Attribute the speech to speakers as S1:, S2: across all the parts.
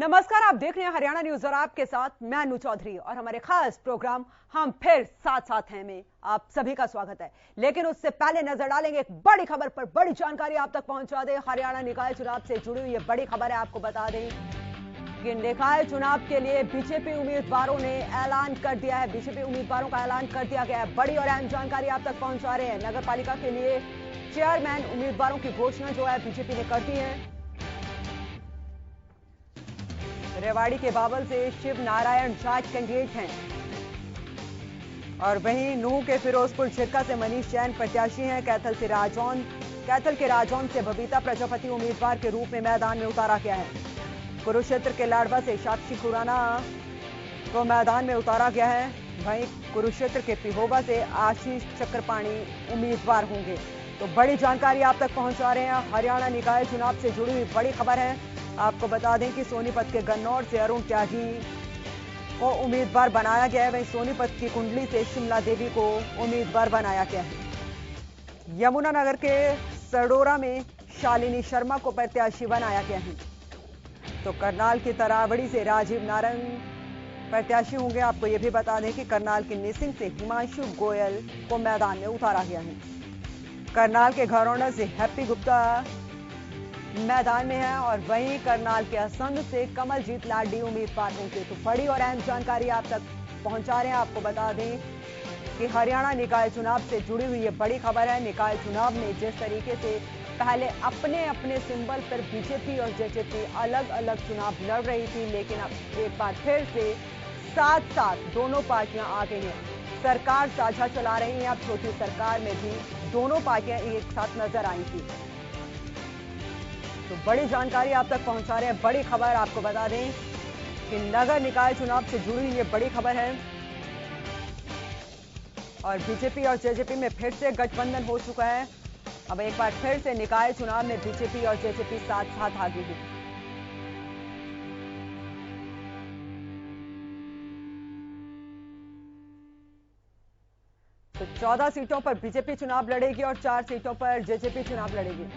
S1: नमस्कार, आप देख रहे हैं हरियाणा न्यूज और आपके साथ मैं अनु चौधरी और हमारे खास प्रोग्राम हम फिर साथ साथ हैं में आप सभी का स्वागत है। लेकिन उससे पहले नजर डालेंगे एक बड़ी खबर पर। बड़ी जानकारी आप तक पहुंचा दें। हरियाणा निकाय चुनाव से जुड़ी हुई ये बड़ी खबर है। आपको बता दें कि निकाय चुनाव के लिए बीजेपी उम्मीदवारों ने ऐलान कर दिया है। बीजेपी उम्मीदवारों का ऐलान कर दिया गया है। बड़ी और अहम जानकारी आप तक पहुंचा रहे हैं। नगर पालिका के लिए चेयरमैन उम्मीदवारों की घोषणा जो है बीजेपी ने कर दी है। रेवाड़ी के बाबल से शिव नारायण झा कैंडिडेट हैं और वहीं नूह के फिरोजपुर झिरका से मनीष जैन प्रत्याशी हैं। कैथल के राजौन से बबीता प्रजापति उम्मीदवार के रूप में मैदान में उतारा गया है। कुरुक्षेत्र के लाडवा से साक्षी खुराना को मैदान में उतारा गया है। वहीं कुरुक्षेत्र के पिहोवा से आशीष चक्रपाणी उम्मीदवार होंगे। तो बड़ी जानकारी आप तक पहुंचा रहे हैं। हरियाणा निकाय चुनाव से जुड़ी हुई बड़ी खबर है। आपको बता दें कि सोनीपत के गन्नौर से अरुण त्यागी को उम्मीदवार बनाया गया है। वहीं सोनीपत की कुंडली से शिमला देवी को उम्मीदवार बनाया गया है। यमुनानगर के सडोरा में शालिनी शर्मा को प्रत्याशी बनाया गया है। तो करनाल की तरावड़ी से राजीव नारंग प्रत्याशी होंगे। आपको यह भी बता दें कि करनाल की निसिंग से हिमांशु गोयल को मैदान में उतारा गया है। करनाल के घरौंडा से हैप्पी गुप्ता मैदान में है और वहीं करनाल के असंध से कमलजीत लाडी उम्मीदवार होंगे। तो बड़ी और अहम जानकारी आप तक पहुंचा रहे हैं। आपको बता दें कि हरियाणा निकाय चुनाव से जुड़ी हुई ये बड़ी खबर है। निकाय चुनाव में जिस तरीके से पहले अपने अपने सिंबल पर बीजेपी और जेजेपी अलग अलग चुनाव लड़ रही थी, लेकिन अब एक बार फिर से साथ साथ दोनों पार्टियां आ गई हैं। सरकार साझा चला रही हैं। अब छोटी सरकार में भी दोनों पार्टियां एक साथ नजर आई थी। तो बड़ी जानकारी आप तक पहुंचा रहे हैं। बड़ी खबर आपको बता दें कि नगर निकाय चुनाव से जुड़ी हुई ये बड़ी खबर है और बीजेपी और जेजेपी में फिर से गठबंधन हो चुका है। अब एक बार फिर से निकाय चुनाव में बीजेपी और जेजेपी साथ साथ आ गई है। तो 14 सीटों पर बीजेपी चुनाव लड़ेगी और 4 सीटों पर जेजेपी चुनाव लड़ेगी।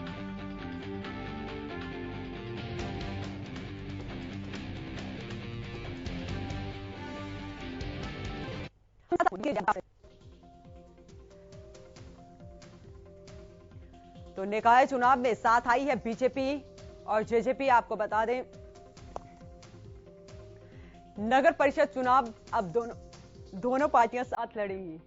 S1: तो निकाय चुनाव में साथ आई है बीजेपी और जेजेपी। आपको बता दें नगर परिषद चुनाव अब दोनों पार्टियां साथ लड़ेंगी।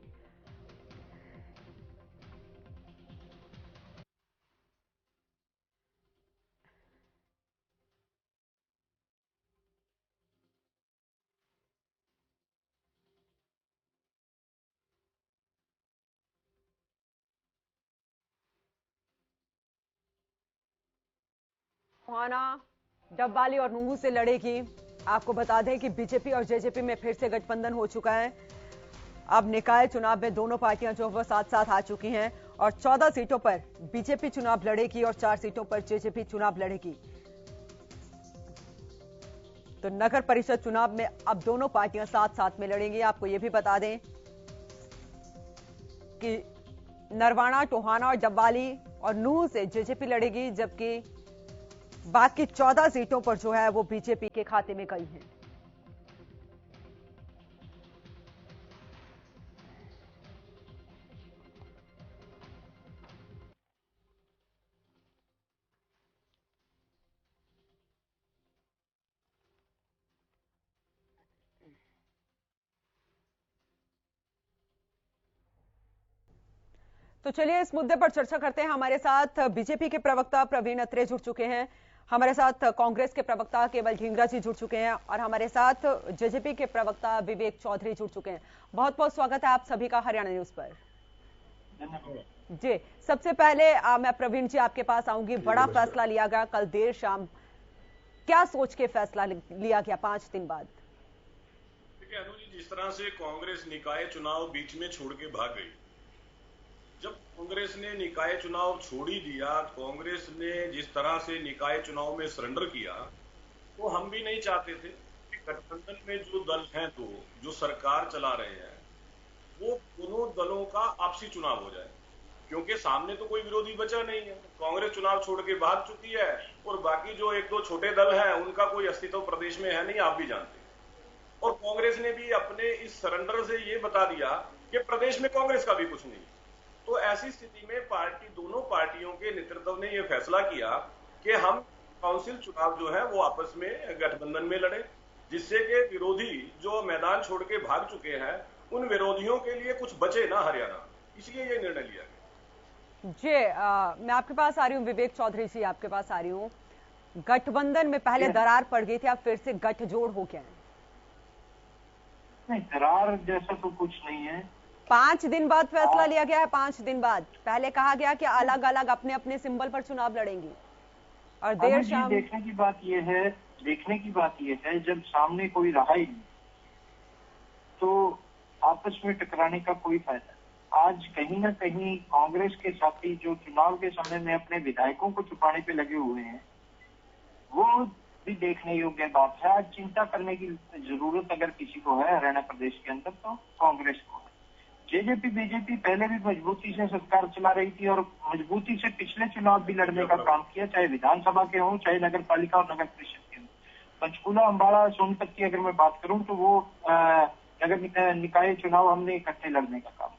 S1: टोहाना, डबवाली और नूंह से लड़ेगी। आपको बता दें कि बीजेपी और जेजेपी में फिर से गठबंधन हो चुका है। अब निकाय चुनाव में दोनों पार्टियां जो वो साथ साथ आ चुकी हैं और 14 सीटों पर बीजेपी चुनाव लड़ेगी और 4 सीटों पर जेजेपी चुनाव लड़ेगी। तो नगर परिषद चुनाव में अब दोनों पार्टियां साथ साथ में लड़ेंगी। आपको यह भी बता दें कि नरवाना, टोहाना और डबवाली और नूंह से जेजेपी लड़ेगी, जबकि बाकी 14 सीटों पर जो है वो बीजेपी के खाते में गई हैं। तो चलिए इस मुद्दे पर चर्चा करते हैं। हमारे साथ बीजेपी के प्रवक्ता प्रवीण अत्रे जुड़ चुके हैं। हमारे साथ कांग्रेस के प्रवक्ता केवल ढींगरा जी जुड़ चुके हैं और हमारे साथ जेजेपी के प्रवक्ता विवेक चौधरी जुड़ चुके हैं। बहुत बहुत स्वागत है आप सभी का हरियाणा न्यूज पर। जी, सबसे पहले मैं प्रवीण जी आपके पास आऊंगी। बड़ा फैसला लिया गया कल देर शाम, क्या सोच के फैसला लिया गया 5 दिन बाद?
S2: देखिए अनु जी, जिस तरह से कांग्रेस निकाय चुनाव बीच में छोड़ के भाग गई, जब कांग्रेस ने निकाय चुनाव छोड़ ही दिया, कांग्रेस ने जिस तरह से निकाय चुनाव में सरेंडर किया, तो हम भी नहीं चाहते थे कि गठबंधन में जो दल हैं, तो जो सरकार चला रहे हैं, वो दोनों दलों का आपसी चुनाव हो जाए। क्योंकि सामने तो कोई विरोधी बचा नहीं है। कांग्रेस चुनाव छोड़ के भाग चुकी है और बाकी जो एक दो छोटे दल हैं उनका कोई अस्तित्व प्रदेश में है नहीं, आप भी जानते हैं। और कांग्रेस ने भी अपने इस सरेंडर से ये बता दिया कि प्रदेश में कांग्रेस का भी कुछ नहीं। तो ऐसी स्थिति में दोनों पार्टियों के नेतृत्व ने यह फैसला किया कि हम काउंसिल चुनाव जो है वो आपस में गठबंधन में लड़े, जिससे कि विरोधी जो मैदान छोड़ के भाग चुके हैं उन विरोधियों के लिए कुछ बचे ना हरियाणा, इसलिए ये निर्णय लिया गया।
S1: जी मैं आपके पास आ रही हूँ, विवेक चौधरी जी आपके पास आ रही हूँ। गठबंधन में पहले दरार पड़ गई थी, अब फिर से गठजोड़ हो गया है।
S3: नहीं, दरार जैसा तो कुछ नहीं है।
S1: 5 दिन बाद फैसला लिया गया है। 5 दिन बाद पहले कहा गया कि अलग अलग अपने अपने सिंबल पर चुनाव लड़ेंगी और देर शाम।
S3: देखने की बात यह है जब सामने कोई रहा ही नहीं तो आपस में टकराने का कोई फायदा। आज कहीं ना कहीं कांग्रेस के साथी जो चुनाव के समय में अपने विधायकों को छुपाने पे लगे हुए हैं वो भी देखने योग्य बात है। आज चिंता करने की जरूरत अगर किसी को है हरियाणा प्रदेश के अंदर तो कांग्रेस को है। जेजेपी बीजेपी पहले भी मजबूती से सरकार चला रही थी और मजबूती से पिछले चुनाव भी लड़ने का काम किया, चाहे विधानसभा के हों चाहे नगर पालिका और नगर परिषद के हों। पंचकूला, अंबाला, सोनपत की अगर मैं बात करूं तो वो नगर निकाय चुनाव हमने इकट्ठे लड़ने का काम।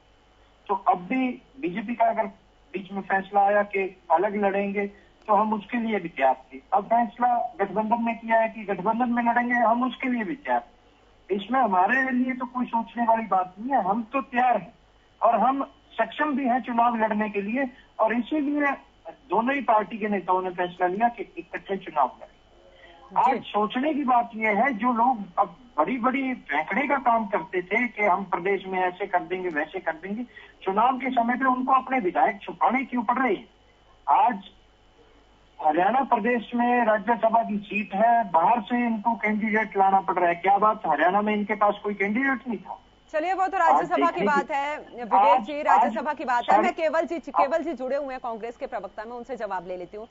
S3: तो अब भी बीजेपी का अगर बीच में फैसला आया कि अलग लड़ेंगे तो हम उसके लिए भी तैयार थे। अब फैसला गठबंधन में किया है कि गठबंधन में लड़ेंगे, हम उसके लिए भी तैयार थे। इसमें हमारे लिए तो कोई सोचने वाली बात नहीं है, हम तो तैयार हैं और हम सक्षम भी हैं चुनाव लड़ने के लिए। और इसीलिए दोनों ही पार्टी के नेताओं ने फैसला लिया कि इकट्ठे चुनाव लड़ें। आज सोचने की बात यह है, जो लोग अब बड़ी बड़ी फेंकने का काम करते थे कि हम प्रदेश में ऐसे कर देंगे वैसे कर देंगे, चुनाव के समय पे उनको अपने विधायक छुपाने क्यों पड़ रहे हैं। आज हरियाणा प्रदेश में राज्यसभा की सीट है, बाहर से इनको कैंडिडेट लाना पड़ रहा है। क्या बात हरियाणा में इनके पास कोई कैंडिडेट नहीं था?
S1: चलिए वो तो राज्यसभा की बात है विवेक जी, राज्यसभा की बात है। मैं केवल जी जुड़े हुए हैं कांग्रेस के प्रवक्ता में, उनसे जवाब ले लेती हूँ।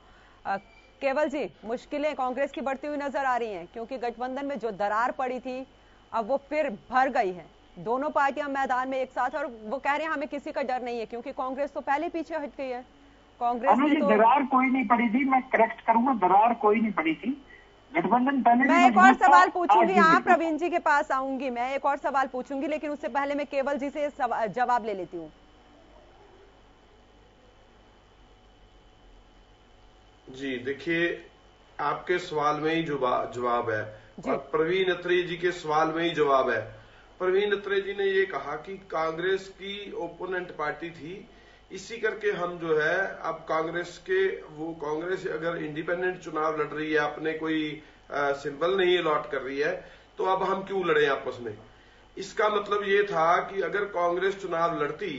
S1: केवल जी, मुश्किलें कांग्रेस की बढ़ती हुई नजर आ रही हैं क्योंकि गठबंधन में जो दरार पड़ी थी अब वो फिर भर गई है। दोनों पार्टियां मैदान में एक साथ और वो कह रहे हैं हमें किसी का डर नहीं है क्योंकि कांग्रेस तो पहले पीछे हट गई है। कांग्रेस ने तो
S3: दरार कोई नहीं पड़ी थी, मैं करेक्ट करूंगा, दरार कोई नहीं पड़ी थी। गठबंधन पहले।
S1: मैं एक और सवाल पूछूंगी, आप प्रवीण जी के पास आऊंगी, मैं एक और सवाल पूछूंगी लेकिन उससे पहले मैं केवल जी से जवाब ले लेती हूँ।
S4: जी देखिए, आपके सवाल में ही जवाब है और प्रवीण अत्रेय जी के सवाल में ही जवाब है। प्रवीण अत्रेय जी ने ये कहा कि कांग्रेस की ओपोनेंट पार्टी थी, इसी करके हम जो है अब कांग्रेस अगर इंडिपेंडेंट चुनाव लड़ रही है, अपने कोई सिंबल नहीं अलॉट कर रही है, तो अब हम क्यों लड़े आपस में। इसका मतलब ये था कि अगर कांग्रेस चुनाव लड़ती,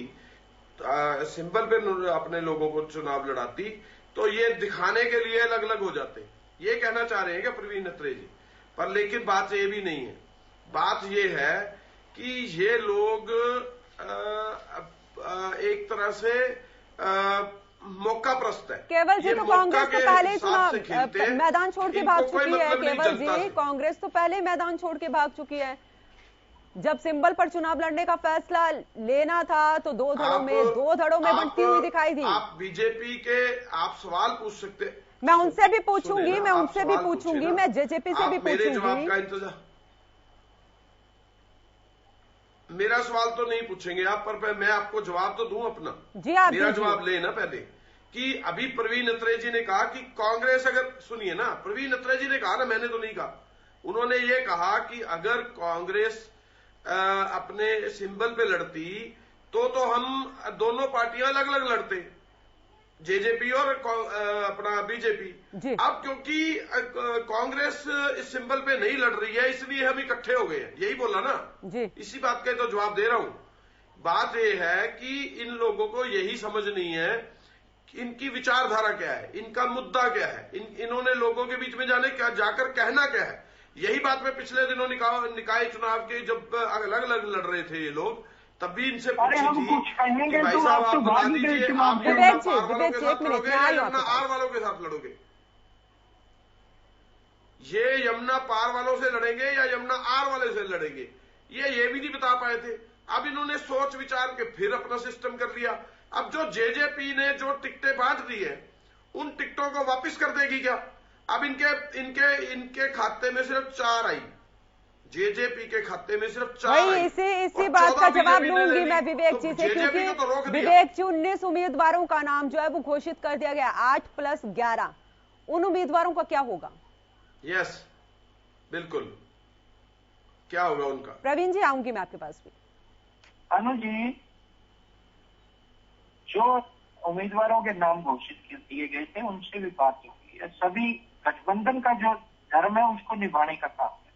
S4: सिंबल पे अपने लोगों को चुनाव लड़ाती, तो ये दिखाने के लिए अलग अलग हो जाते। ये कहना चाह रहे हैं क्या प्रवीण अत्रेय जी? पर लेकिन बात ये भी नहीं है। बात ये है कि ये लोग एक तरह से मौका प्रस्त है।
S1: केवल जी तो कांग्रेस तो पहले चुनाव मैदान छोड़ के भाग चुकी है। केवल जी, कांग्रेस तो पहले मैदान छोड़ के भाग चुकी है। जब सिंबल पर चुनाव लड़ने का फैसला लेना था तो दो धड़ों में बनती हुई दिखाई दी।
S4: आप बीजेपी के आप सवाल पूछ सकते,
S1: मैं उनसे भी पूछूंगी, मैं जेजेपी से भी पूछूंगी।
S4: जवाब का इंतजार, मेरा सवाल तो नहीं पूछेंगे आप, पर मैं आपको जवाब तो दूं अपना।
S1: जी आप
S4: मेरा जवाब ले ना पहले कि अभी प्रवीण अत्रेय जी ने कहा कि कांग्रेस अगर, सुनिए ना, प्रवीण अत्रेय जी ने कहा ना, मैंने तो नहीं कहा। उन्होंने ये कहा कि अगर कांग्रेस अपने सिंबल पे लड़ती तो हम दोनों पार्टियां अलग अलग लड़ते, जेजेपी और अपना बीजेपी। अब क्योंकि कांग्रेस इस सिंबल पे नहीं लड़ रही है, इसलिए हम इकट्ठे हो गए हैं, यही बोला ना
S1: जी।
S4: इसी बात का तो जवाब दे रहा हूं। बात यह है कि इन लोगों को यही समझ नहीं है कि इनकी विचारधारा क्या है, इनका मुद्दा क्या है, इन्होंने लोगों के बीच में जाकर कहना क्या है। यही बात मैं पिछले दिनों निकाय चुनाव के जब अलग अलग लड़ रहे थे ये लोग, तब भी इनसे पूछी थी कि भाई साहब आप बता दीजिए, आप यमुना पार वालों के साथ लड़ोगे या यमुना आर वालों के साथ लड़ोगे? ये यमुना पार वालों से लड़ेंगे या यमुना आर वाले से लड़ेंगे, ये भी नहीं बता पाए थे। अब इन्होंने सोच विचार के फिर अपना सिस्टम कर लिया अब जो जेजेपी ने जो टिकटें बांट दी है उन टिकटों को वापस कर देगी क्या? अब इनके खाते में सिर्फ 4 आई, जेजेपी के खाते में सिर्फ 4 आई।
S1: इसी बात का जवाब लूंगी मैं विवेक जी से, क्योंकि विवेक जी 19 उम्मीदवारों का नाम जो है वो घोषित कर दिया गया, 8 + 11, उन उम्मीदवारों का क्या होगा?
S4: यस बिल्कुल, क्या होगा उनका?
S1: प्रवीण जी आऊंगी मैं आपके पास भी।
S3: अनु जी, जो उम्मीदवारों के नाम घोषित किए गए थे उनसे भी बात हुई है। सभी गठबंधन का जो धर्म है उसको निभाने का काम है,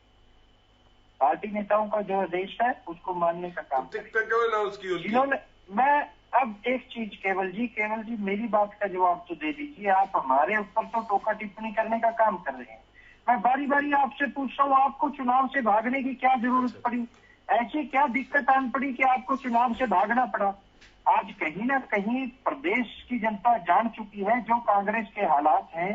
S3: पार्टी नेताओं का जो आदेश है उसको मानने का काम है। जिन्होंने मैं अब एक चीज केवल जी मेरी बात का जवाब तो दे दीजिए। आप हमारे ऊपर तो टोका टिप्पणी करने का काम कर रहे हैं। मैं बारी बारी आपसे पूछ रहा हूँ, आपको चुनाव से भागने की क्या जरूरत पड़ी? ऐसी क्या दिक्कत आन पड़ी कि आपको चुनाव से भागना पड़ा? आज कहीं ना कहीं प्रदेश की जनता जान चुकी है जो कांग्रेस के हालात हैं।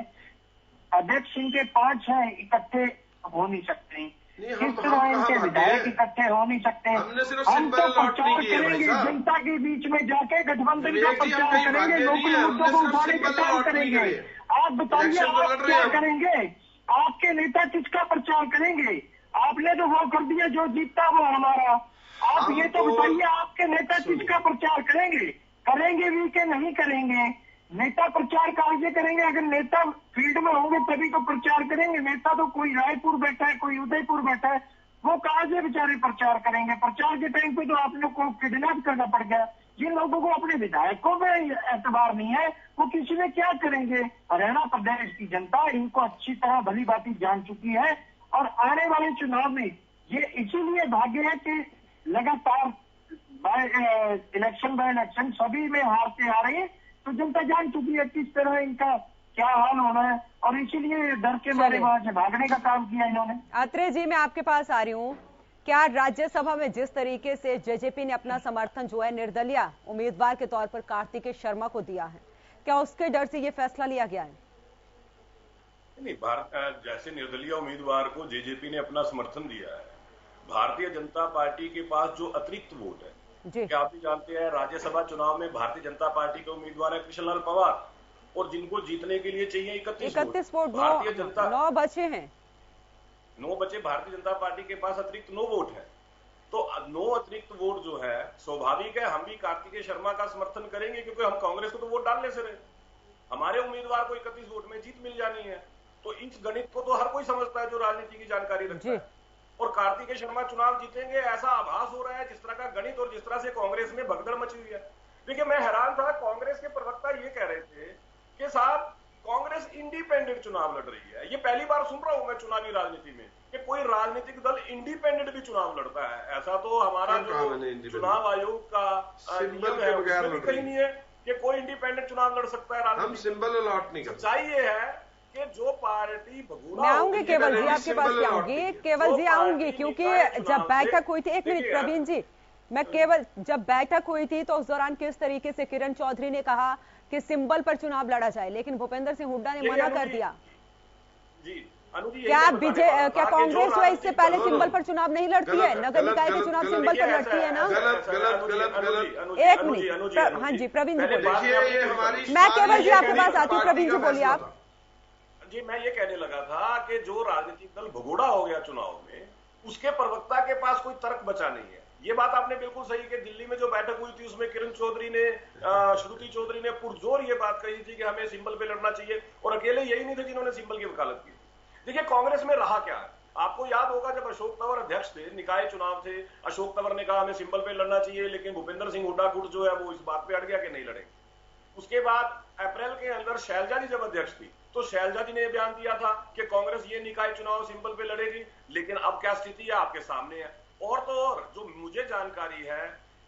S3: अध्यक्ष इनके 5 हैं, इकट्ठे हो नहीं सकते। किस तरह इनके विधायक इकट्ठे हो नहीं सकते। हम तो प्रचार करेंगे, जनता के बीच में जाके गठबंधन का प्रचार करेंगे, लोकल मुद्दों को उठाने का काम करेंगे। आप बताइए आप क्या करेंगे? आपके नेता किसका प्रचार करेंगे? आपने तो वो कर दिया, जो जीतता वो हमारा। आप ये तो बताइए आपके नेता किसका प्रचार करेंगे भी कि नहीं करेंगे? नेता प्रचार कार्य करेंगे, अगर नेता फील्ड में होंगे तभी तो प्रचार करेंगे। नेता तो कोई रायपुर बैठा है, कोई उदयपुर बैठा है, वो कहाँ से बेचारे प्रचार करेंगे? प्रचार के टाइम पे तो आप लोग को किडनैप करना पड़ गया। जिन लोगों को अपने विधायकों में एतबार नहीं है वो किसी में क्या करेंगे? हरियाणा प्रदेश की जनता इनको अच्छी तरह भली बात जान चुकी है और आने वाले चुनाव में ये इसीलिए भागे है कि लगातार इलेक्शन बाय इलेक्शन सभी में हारते आ रहे हैं, तो जनता जान चुकी है किस तरह इनका क्या हाल होना है और इसीलिए डर के मारे वहां से भागने का काम किया इन्होंने।
S1: अत्रे जी मैं आपके पास आ रही हूँ। क्या राज्यसभा में जिस तरीके से जेजेपी ने अपना समर्थन जो है निर्दलीय उम्मीदवार के तौर पर कार्तिकेय शर्मा को दिया है, क्या उसके डर से ये फैसला लिया गया है?
S2: नहीं, जैसे निर्दलीय उम्मीदवार को जेजेपी ने अपना समर्थन दिया है, भारतीय जनता पार्टी के पास जो अतिरिक्त वोट है, क्या आप भी जानते हैं राज्यसभा चुनाव में भारतीय जनता पार्टी के उम्मीदवार है कृष्णलाल पवार, और जिनको जीतने के लिए चाहिए 31 वोट। भारतीय जनता
S1: 9 बचे हैं,
S2: 9 बचे भारतीय जनता पार्टी के पास अतिरिक्त 9 वोट है। तो 9 अतिरिक्त वोट जो है, स्वाभाविक है हम भी कार्तिकेय शर्मा का समर्थन करेंगे, क्योंकि हम कांग्रेस को तो वोट डालने से रहे, हमारे उम्मीदवार को 31 वोट में जीत मिल जानी है। तो इस गणित को तो हर कोई समझता है जो राजनीति की जानकारी रखता है। और कार्तिकेय शर्मा चुनाव जीतेंगे ऐसा आभास हो रहा है, जिस तरह का गणित और जिस तरह से कांग्रेस में भगदड़ मची हुई है। देखिए मैं हैरान था, कांग्रेस के प्रवक्ता ये कह रहे थे कि साहब कांग्रेस इंडिपेंडेंट चुनाव लड़ रही है। ये पहली बार सुन रहा हूं मैं चुनावी राजनीति में कि कोई राजनीतिक दल इंडिपेंडेंट भी चुनाव लड़ता है। ऐसा तो हमारा जो चुनाव आयोग का नियम है उसमें भी कहीं नहीं है कि कोई इंडिपेंडेंट चुनाव लड़ सकता है।
S4: हम सिंबल अलॉट नहीं करते।
S2: सच्चाई ये है कि जो पार्टी
S1: मैं आऊंगी केवल जी आपके पास भी आऊंगी, केवल जी आऊंगी, क्योंकि जब बैठक हुई थी, एक मिनट प्रवीण जी, मैं केवल जब बैठक हुई थी तो उस दौरान किस तरीके से किरण चौधरी ने कहा कि सिंबल पर चुनाव लड़ा जाए, लेकिन भूपेंद्र सिंह हुड्डा ने मना कर दिया। क्या कांग्रेस जो है इससे पहले सिंबल पर चुनाव नहीं लड़ती है? नगर निकाय के चुनाव सिंबल पर लड़ती है ना? एक मिनट, हाँ जी प्रवीण जी बोलिए। मैं केवल जी आपके पास आती हूँ, प्रवीण जी बोलिए आप।
S2: जी मैं ये कहने लगा था कि जो राजनीतिक दल भगोड़ा हो गया चुनाव में, उसके प्रवक्ता के पास कोई तर्क बचा नहीं है। ये बात आपने बिल्कुल सही कि दिल्ली में जो बैठक हुई थी उसमें किरण चौधरी ने, श्रुति चौधरी ने पुरजोर ये बात कही थी कि हमें सिंबल पे लड़ना चाहिए, और अकेले यही नहीं थे जिन्होंने सिंबल की वकालत की। देखिए कांग्रेस में रहा क्या है, आपको याद होगा जब अशोक तंवर अध्यक्ष थे, निकाय चुनाव थे, अशोक तंवर ने कहा हमें सिंबल पे लड़ना चाहिए, लेकिन भूपेंद्र सिंह हुड्डा गुट जो है वो इस बात पे अड़ गया कि नहीं लड़ेंगे। उसके बाद अप्रैल के अंदर शैलजा जी जब अध्यक्ष थी तो शैलजा जी ने बयान दिया था कि कांग्रेस ये निकाय चुनाव सिंबल पे लड़ेगी, लेकिन अब क्या स्थिति है आपके सामने है। और तो और जो मुझे जानकारी है,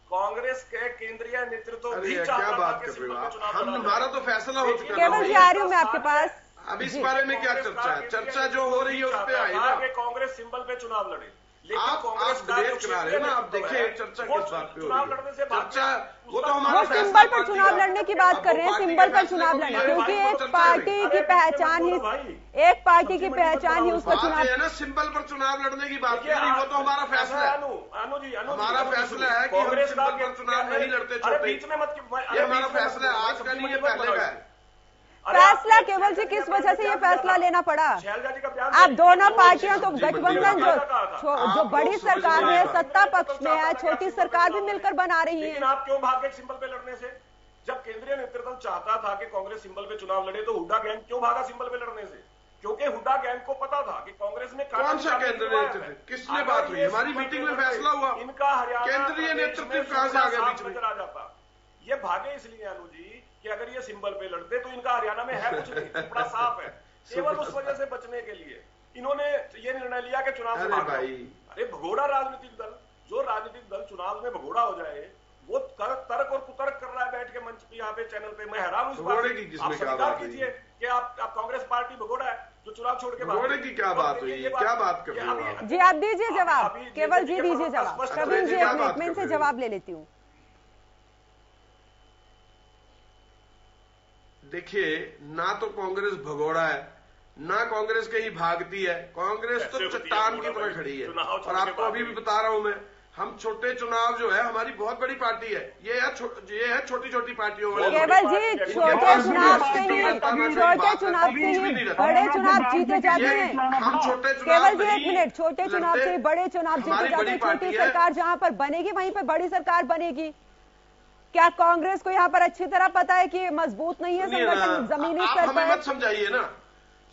S2: कांग्रेस के केंद्रीय नेतृत्व भी चाहता था कि सिंबल पे चुनाव लड़ा जाए।
S4: हमारा तो फैसला हो चुका है।
S1: केवल जी आ रही हूं मैं आपके पास।
S4: अब इस बारे में क्या चर्चा है? चर्चा जो हो रही है उस पे आई ना
S2: कि कांग्रेस सिंबल पे चुनाव लड़े, लेकिन कांग्रेस का
S4: डिबेट करा रहे हो ना, आप देखिए चर्चा किस बात पे हो रही है।
S2: लड़ने से
S4: चर्चा वो तो हमारा
S1: वो सिंबल पर चुनाव लड़ने की बात कर रहे हैं, सिंबल पर चुनाव लड़ने, क्योंकि एक पार्टी की पहचान ही उसका चुनाव
S4: है ना। सिंबल पर चुनाव लड़ने की बात कर रही, वो तो हमारा फैसला है। हमारा फैसला है कि हम सिंबल पर चुनाव नहीं लड़ते छोटे, ये हमारा फैसला है, आज का नहीं है, पहले का है।
S1: फैसला केवल जी किस वजह से ये फैसला लेना पड़ा? आप दोनों पार्टियां तो गठबंधन जो बड़ी सरकार में सत्ता पक्ष में है, छोटी सरकार भी मिलकर बना रही है।
S2: लेकिन आप क्यों भागे सिंबल पे लड़ने से? जब केंद्रीय नेतृत्व चाहता था कि कांग्रेस सिंबल पे चुनाव लड़े तो हुड्डा गैंग क्यों भागा सिंबल पे लड़ने से? क्योंकि हुड्डा गैंग को पता था कि कांग्रेस में
S4: कौन सा केंद्रीय नेतृत्व, किसने बात हुई? हमारी मीटिंग में फैसला हुआ,
S2: इनका हरियाणा
S4: केंद्रीय नेतृत्व कहां से आ गया बीच में?
S2: नजर आ जाता। ये भागे इसलिए अनु जी कि अगर ये सिंबल पे लड़ते तो इनका हरियाणा में है कुछ नहीं, बड़ा साफ है। केवल उस वजह से बचने के लिए इन्होंने ये निर्णय लिया कि चुनाव से भाग जाओ। अरे भगोड़ा राजनीतिक दल, जो राजनीतिक दल चुनाव में भगोड़ा हो जाए, वो तर्क और कुतर्क कर रहा है बैठ के मंच पे, यहाँ पे चैनल पे। मैं हैरान हूँ इस बात से। आप स्वीकार कीजिए कि आप कांग्रेस पार्टी भगोड़ा है जो चुनाव छोड़ के
S4: भगोड़े की क्या बात हुई, क्या बात कर रहे हो
S1: जी? आप दीजिए जवाब, केवल जी दीजिए जवाब। प्रवीण जी एक मिनट में इनसे जवाब ले लेती हूँ।
S4: देखिए, ना तो कांग्रेस भगोड़ा है, ना कांग्रेस कहीं भागती है। कांग्रेस तो चट्टान की तरह खड़ी है। और आपको अभी भी बता रहा हूं मैं, हम छोटे चुनाव जो है, हमारी बहुत बड़ी पार्टी है, ये है छोटी छोटी पार्टियों वाले।
S1: केवल जी छोटे चुनाव से ही बड़े चुनाव जीते जाते हैं।
S4: हम छोटे
S1: केवल जी एक मिनट, छोटे चुनाव से बड़े चुनाव जीते जाते हैं। छोटी सरकार जहां पर बनेगी वहीं पर बड़ी सरकार बनेगी। क्या कांग्रेस को यहाँ पर अच्छी तरह पता है कि मजबूत नहीं है संगठन जमीनी स्तर पर?
S4: मत समझाइए ना,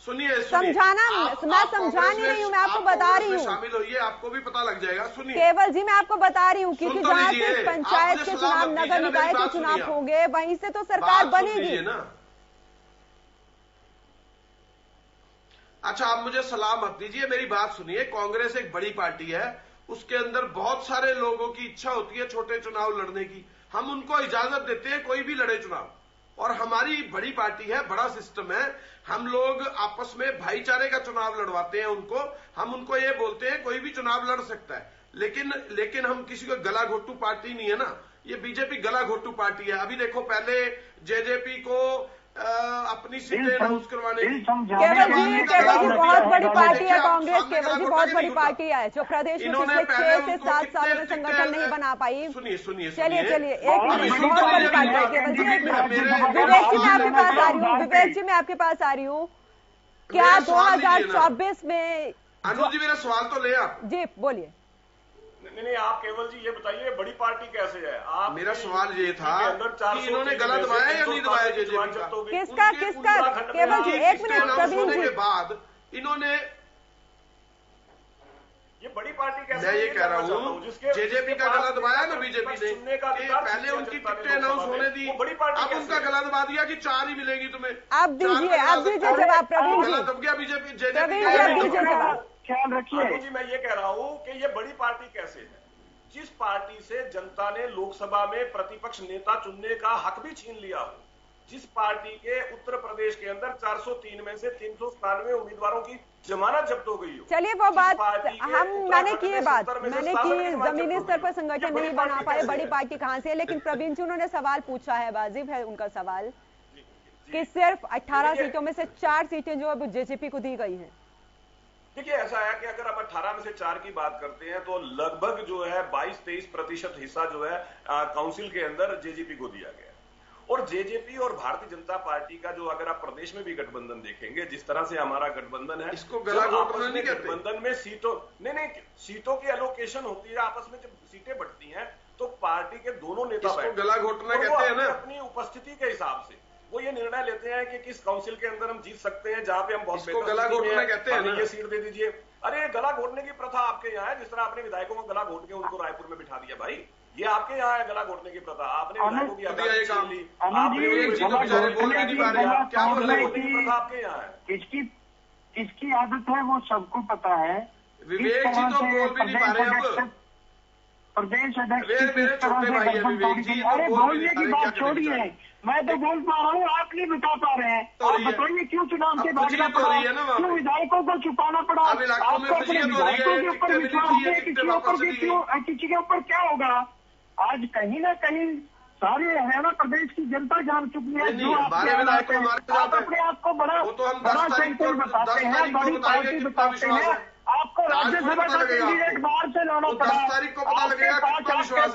S4: सुनिए।
S1: समझाना मैं समझा नहीं रही हूँ, मैं आपको बता रही हूँ।
S4: शामिल होइए, आपको भी पता लग जाएगा। सुनिए
S1: केवल जी, मैं आपको बता रही हूँ क्योंकि जहाँ से पंचायत के चुनाव, नगर निकाय के चुनाव होंगे, वहीं से तो सरकार बनेगी
S4: ना। अच्छा, आप मुझे सलाह मत दीजिए, मेरी बात सुनिए। कांग्रेस एक बड़ी पार्टी है, उसके अंदर बहुत सारे लोगों की इच्छा होती है छोटे चुनाव लड़ने की। हम उनको इजाजत देते हैं कोई भी लड़े चुनाव, और हमारी बड़ी पार्टी है, बड़ा सिस्टम है। हम लोग आपस में भाईचारे का चुनाव लड़वाते हैं उनको। हम उनको ये बोलते हैं कोई भी चुनाव लड़ सकता है, लेकिन हम किसी को गला घोटू पार्टी नहीं है ना। ये बीजेपी गला घोटू पार्टी है। अभी देखो, पहले जेजेपी को अपनी सीटें अनाउंस करवाने की।
S1: केवल जी बहुत बड़ी पार्टी है कांग्रेस, केवल जी बहुत बड़ी पार्टी है जो प्रदेश में पिछले 6 से 7 सालों में संगठन नहीं बना पाई।
S4: सुनिए
S1: चलिए एक मिनट, बहुत बड़ी पार्टी है केवल जी। एक मिनट, विवेक जी मैं आपके पास आ रही हूँ। विवेक जी मैं आपके पास आ रही हूँ। क्या 2024 में
S4: अनु जी, मेरा सवाल तो ले आप।
S1: जी बोलिए।
S2: नहीं, आप केवल जी ये बताइए बड़ी पार्टी कैसे है? आप
S4: मेरा सवाल ये था कि इन्होंने गला दबाया या नहीं दबाया जेजेपी
S1: किसका केवल जी एक मिनट प्रवीण जी
S4: के बाद इन्होंने,
S2: ये बड़ी पार्टी कैसे?
S4: मैं ये कह रहा हूँ जेजेपी का गला दबाया ना बीजेपी ने, पहले उनकी टिकटें अनाउंस होने दी, अब उनका गला दबा दिया कि 4 ही मिलेंगी तुम्हें।
S1: अब दीजिए जवाब प्रवीण जी।
S4: गला दब गया बीजेपी,
S1: प्रवीण जी दीजिए जवाब।
S3: ख्याल रखिए
S2: जी, मैं ये कह रहा हूं कि ये बड़ी पार्टी कैसे है? जिस पार्टी से जनता ने लोकसभा में प्रतिपक्ष नेता चुनने का हक भी छीन लिया हो, जिस पार्टी के उत्तर प्रदेश के अंदर 403 में से 397 उम्मीदवारों की जमानत जब्त हो गई हो।
S1: चलिए वो बात मैंने की जमीनी स्तर पर संगठन नहीं बना पाए, बड़ी पार्टी कहां से? लेकिन प्रवीण जी उन्होंने सवाल पूछा है, वाजिब है उनका सवाल कि सिर्फ 18 सीटों में से 4 सीटें जो अब जेजेपी को दी गई हैं।
S2: देखिए, ऐसा है कि अगर हम 18 में से 4 की बात करते हैं तो लगभग जो है 22-23% हिस्सा जो है काउंसिल के अंदर जेजेपी को दिया गया। और जेजेपी और भारतीय जनता पार्टी का जो, अगर आप प्रदेश में भी गठबंधन देखेंगे, जिस तरह से हमारा गठबंधन है,
S4: इसको गला घोटना नहीं कहते।
S2: गठबंधन में सीटों की एलोकेशन होती है, आपस में जब सीटें बढ़ती हैं तो पार्टी के दोनों नेता
S4: गला घोटना कहते हैं ना,
S2: अपनी उपस्थिति के हिसाब से वो ये निर्णय लेते हैं कि किस काउंसिल के अंदर हम जीत सकते हैं, जहां पे हम बहुत
S4: गला घोटना कहते हैं,
S2: ये सीट दे दीजिए। अरे गला घोटने की प्रथा आपके यहाँ है, जिस तरह आपने विधायकों को गला घोट के उनको रायपुर में बिठा दिया। भाई, ये आपके यहाँ है गला घोटने की प्रथा। आपने विधायकों की
S3: प्रथा आपके
S2: यहाँ है।
S3: किसकी आदत है वो सबको पता है।
S4: विवेक जी तो बोल भी नहीं पा रहे अब।
S3: प्रदेश अध्यक्ष
S4: मेरे
S3: किस तरह से गर्दन तोड़ी गई। अरे बोलने की बात छोड़िए, मैं तो बोल पा रहा हूँ, आप नहीं बता पा रहे हैं। आप बताइए क्यों चुनाव से भागना पड़ा, क्यों विधायकों को छुपाना पड़ा, आपको अपने विधायकों के ऊपर विश्वास है, किसी के ऊपर क्या होगा। आज कहीं ना कहीं सारे हरियाणा प्रदेश की जनता जान चुकी है जो आप अपने आप को बड़ा सेंटर बताते हैं, बड़ी पार्टी बताते हैं। आपको राज्यसभा का कैंडिडेट बाहर से लाना पड़ा।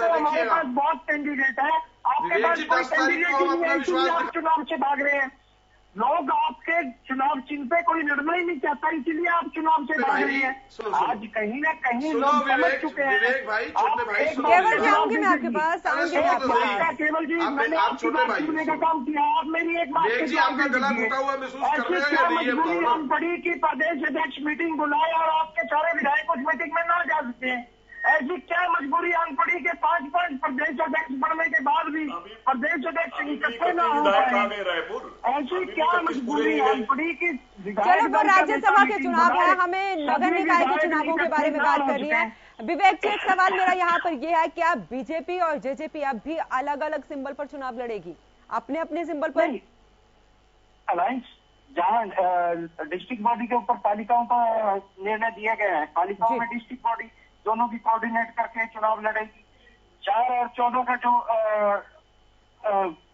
S3: हमारे पास बहुत कैंडिडेट है, आपके पास कोई कैंडिडेट ही नहीं है, इसलिए आप चुनाव से भाग रहे हैं। लोग आपके चुनाव चिन्ह पे कोई लड़ना ही नहीं चाहता, इसीलिए आप चुनाव से भाग रहे हैं। आज कहीं ना कहीं लोग समझ चुके हैं।
S1: केवल जी आऊंगी मैं आपके पास,
S3: केवल जी मैंने आपकी बात सुनने का काम किया, आप मेरी एक बात ऐसी क्या मजबूरी हम पड़ी कि प्रदेश अध्यक्ष मीटिंग बुलाए और आपके सारे विधायक उस मीटिंग में ना जा सकते हैं। ऐसी क्या मजबूरी आन पड़ी कि 5 प्रदेश अध्यक्ष बनने के बाद भी प्रदेश अध्यक्ष इकट्ठे न हो पाए। ऐसी क्या मजबूरी आन पड़ी कि
S1: चलो तो राज्यसभा के चुनाव है, हमें नगर निकाय के चुनावों के बारे में बात करनी है। विवेक जी, एक सवाल मेरा यहाँ पर यह है, क्या बीजेपी और जेजेपी अब भी अलग अलग सिंबल पर चुनाव लड़ेगी, अपने अपने सिंबल पर?
S3: अलायंस जहाँ डिस्ट्रिक्ट बॉडी के ऊपर पालिकाओं का निर्णय दिया गया है, पालिकाओं में डिस्ट्रिक्ट बॉडी दोनों की कोऑर्डिनेट करके चुनाव लड़ेगी। 4 और 14 का जो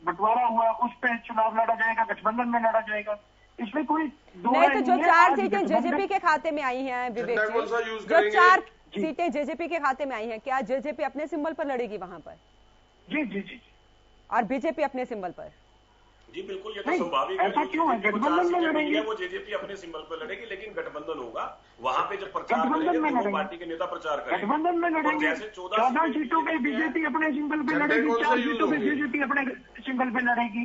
S3: बंटवारा हुआ उस पर चुनाव लड़ा जाएगा, गठबंधन में लड़ा जाएगा। इसमें कोई
S1: नहीं, तो जो 4 सीटें जेजेपी के खाते में आई हैं विवेक जी, जो 4 सीटें जेजेपी के खाते में आई हैं, क्या जेजेपी अपने सिंबल पर लड़ेगी वहां पर?
S3: जी जी जी।
S1: और बीजेपी अपने सिंबल पर?
S2: जी बिल्कुल, ये तो स्वाभाविक है।
S3: ऐसा क्यों है? गठबंधन में लड़ेंगे,
S2: वो जेजेपी अपने सिंबल पर लड़ेगी, लेकिन गठबंधन होगा वहां पे जब प्रचार करेंगे दोनों पार्टी के नेता प्रचार करेंगे।
S3: गठबंधन में लड़ेंगे।
S2: जैसे
S3: 14 सीटों पे बीजेपी अपने सिंबल पे लड़ेगी, 4 सीटों पे बीजेपी अपने सिंबल पे लड़ेगी।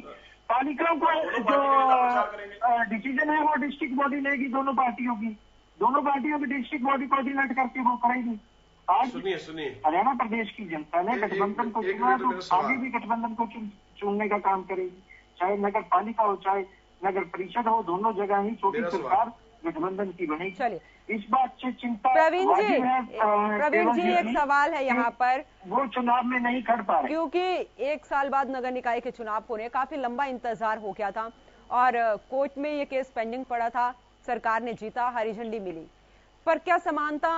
S3: पालिकाओं का जो डिसीजन है वो डिस्ट्रिक्ट बॉडी लेगी, दोनों पार्टियों की, दोनों पार्टियों की डिस्ट्रिक्ट बॉडी कोऑर्डिनेट करके वो करेगी। आज
S4: सुनिए
S3: हरियाणा प्रदेश की जनता ने गठबंधन को चुना, तो आगे भी गठबंधन को चुनने का काम करेगी। चाहे नगर पालिका हो, चाहे नगर परिषद हो, दोनों जगह ही छोटी सरकार गठबंधन की बनेगी।
S1: चलिए,
S3: इस बात से चिंता
S1: प्रवीण जी एक सवाल है यहाँ पर,
S3: वो चुनाव में नहीं खड़ पा रहे
S1: क्योंकि 1 साल बाद नगर निकाय के चुनाव होने, काफी लंबा इंतजार हो गया था और कोर्ट में ये केस पेंडिंग पड़ा था, सरकार ने जीता, हरी झंडी मिली, पर क्या समानता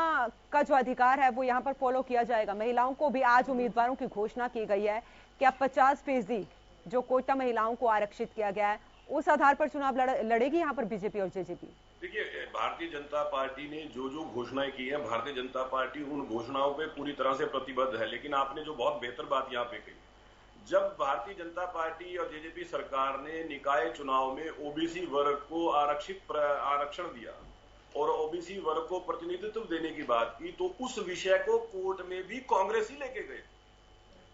S1: का जो अधिकार है वो यहाँ पर फॉलो किया जाएगा? महिलाओं को भी आज उम्मीदवारों की घोषणा की गई है कि अब 50% जो कोटा महिलाओं को आरक्षित किया गया है उस आधार पर चुनाव लड़ेगी यहाँ पर बीजेपी और जेजेपी?
S2: देखिए, भारतीय जनता पार्टी ने जो जो घोषणाएं की हैं, भारतीय जनता पार्टी उन घोषणाओं पे पूरी तरह से प्रतिबद्ध है। लेकिन आपने जो बहुत बेहतर बात यहाँ पे कही, जब भारतीय जनता पार्टी और जेजेपी सरकार ने निकाय चुनाव में ओबीसी वर्ग को आरक्षण दिया और ओबीसी वर्ग को प्रतिनिधित्व देने की बात की, तो उस विषय को कोर्ट में भी कांग्रेस ही लेके गए।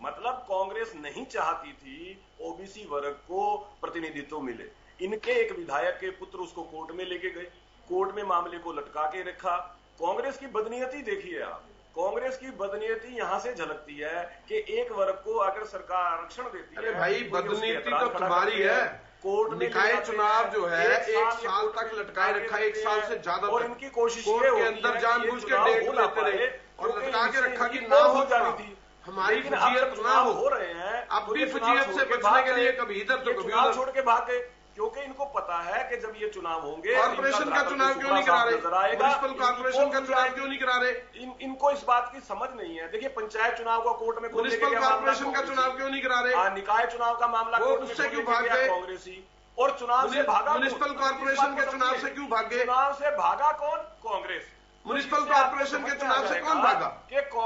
S2: मतलब कांग्रेस नहीं चाहती थी ओबीसी वर्ग को प्रतिनिधित्व मिले, इनके एक विधायक के पुत्र उसको कोर्ट में लेके गए, कोर्ट में मामले को लटका के रखा। कांग्रेस की बदनीयती देखिए आप, कांग्रेस की बदनीयती यहां से झलकती है कि एक वर्ग को अगर सरकार आरक्षण देती है,
S4: भाई बदनीयती तो तुम्हारी है।
S2: कोर्ट
S4: निकाय चुनाव जो है 1 साल तक लटकाए रखा, 1 साल से ज्यादा,
S2: और इनकी कोशिश
S4: कोर्ट के अंदर जानबूझ के डेट लेते रहे और लटका के रखा कि ना हो जानी थी। हमारी फजीयत ना
S2: हो रहे हैं,
S4: अब भी फजीयत से बचने के लिए कभी इधर तो कभी उधर
S2: छोड़ के भाग गए, क्योंकि इनको पता है कि जब ये चुनाव होंगे,
S4: कॉर्पोरेशन का चुनाव क्यों नहीं करा रहे, म्युनिसिपल कॉर्पोरेशन का चुनाव क्यों नहीं करा रहे,
S2: इनको इस बात की समझ नहीं है। देखिए, पंचायत चुनाव का कोर्ट में,
S4: म्युनिसिपल कॉर्पोरेशन का चुनाव क्यों नहीं करा रहे,
S2: निकाय चुनाव का मामला
S4: उससे क्यों भाग गए
S2: कांग्रेसी, और चुनाव से भागा,
S4: म्युनिसिपल कॉर्पोरेशन के चुनाव से क्यों भाग गए,
S2: चुनाव से भागा कौन? कांग्रेस।
S4: म्युनिसिपल कॉर्पोरेशन के चुनाव से कौन भागा?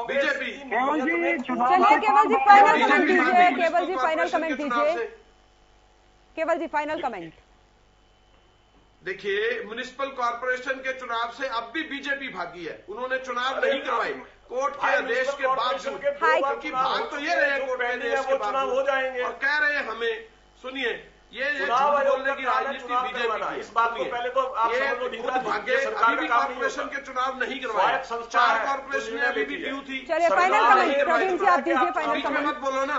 S4: बीजेपी।
S1: चलिए केवल जी फाइनल कमेंट दीजिए, केवल जी फाइनल कमेंट दीजिए, केवल जी फाइनल कमेंट।
S4: देखिए, म्युनिसिपल कॉर्पोरेशन के चुनाव से अब भी बीजेपी भागी है, उन्होंने चुनाव नहीं करवाए कोर्ट के आदेश के बावजूद, क्योंकि भाग तो ये रहे कोर्ट के आदेश के बावजूद
S2: हो जाएंगे
S4: और कह रहे हैं हमें, सुनिए ये बोलने की राजनीति बीजेपी की,
S2: इस बात को पहले तो आप
S4: खुद भागे, अभी भी कॉर्पोरेशन के चुनाव नहीं करवाए, 4 कॉर्पोरेशन में अभी भी ड्यू थी।
S1: चलिए फाइनल कमेंट प्रवीण जी आप दीजिए, फाइनल कमेंट
S4: मत बोलो ना,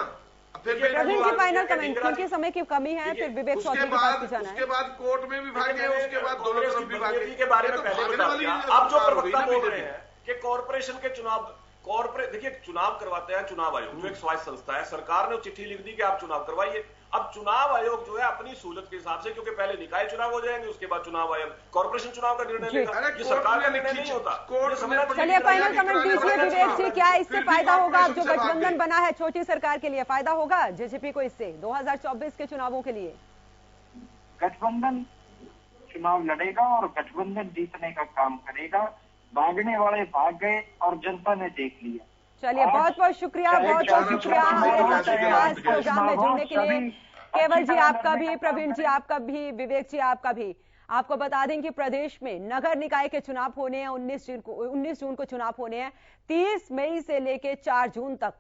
S1: प्रवीण जी फाइनल कमेंट, क्योंकि समय की कमी है, फिर विवेक चौधरी के पास भी जाना है।
S4: उसके बाद कोर्ट में भी भागे, उसके बाद दोनों तरफ भी भागे
S2: के बारे में पहले बता दिया। आप जो प्रवक्ता बोल रहे हैं कि कॉर्पोरेशन के चुनाव, कॉर्पोरेट, देखिए चुनाव करवाते हैं चुनाव आयोग जो एक स्वायत्त संस्था है, सरकार ने चिट्ठी लिख दी कि आप चुनाव करवाइए। अब चुनाव आयोग जो है अपनी सहूलत के हिसाब से, क्योंकि पहले निकाय चुनाव हो जाएंगे, उसके बाद चुनाव आयोग कॉर्पोरेशन चुनाव का निर्णय लेगा। ये सरकार का निर्णय नहीं होता।
S1: चलिए फाइनल कमेंट दीजिए विवेक जी, क्या इससे फायदा होगा? अब जो गठबंधन बना है छोटी सरकार के लिए, फायदा होगा जेजेपी को इससे 2024 के चुनावों के लिए?
S3: गठबंधन चुनाव लड़ेगा और गठबंधन जीतने का काम करेगा। भागने वाले भाग गए और जनता ने देख लिया।
S1: चलिए बहुत बहुत शुक्रिया, बहुत बहुत शुक्रिया हमारे साथ प्रोग्राम में जुड़ने के लिए। केवल जी आपका भी, प्रवीण जी आपका भी, विवेक जी आपका भी। आपको बता दें कि प्रदेश में नगर निकाय के चुनाव होने हैं, 19 जून को चुनाव होने हैं। 30 मई से लेकर 4 जून तक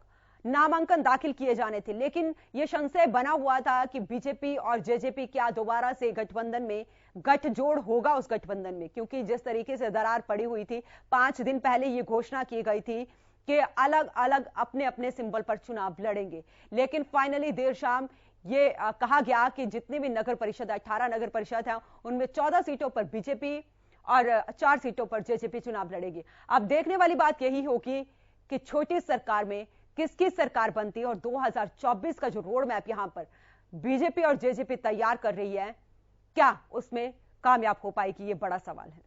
S1: नामांकन दाखिल किए जाने थे, लेकिन यह संशय बना हुआ था कि बीजेपी और जेजेपी क्या दोबारा से गठबंधन में गठजोड़ होगा उस गठबंधन में, क्योंकि जिस तरीके से दरार पड़ी हुई थी, 5 दिन पहले यह घोषणा की गई थी कि अलग अलग अपने अपने सिंबल पर चुनाव लड़ेंगे। लेकिन फाइनली देर शाम ये कहा गया कि जितने भी नगर परिषद, 18 नगर परिषद हैं, उनमें 14 सीटों पर बीजेपी और 4 सीटों पर जेजेपी चुनाव लड़ेगी। अब देखने वाली बात यही होगी कि छोटी सरकार में किसकी सरकार बनती है और 2024 का जो रोड मैप यहां पर बीजेपी और जेजेपी तैयार कर रही है, क्या उसमें कामयाब हो पाएगी? ये बड़ा सवाल है।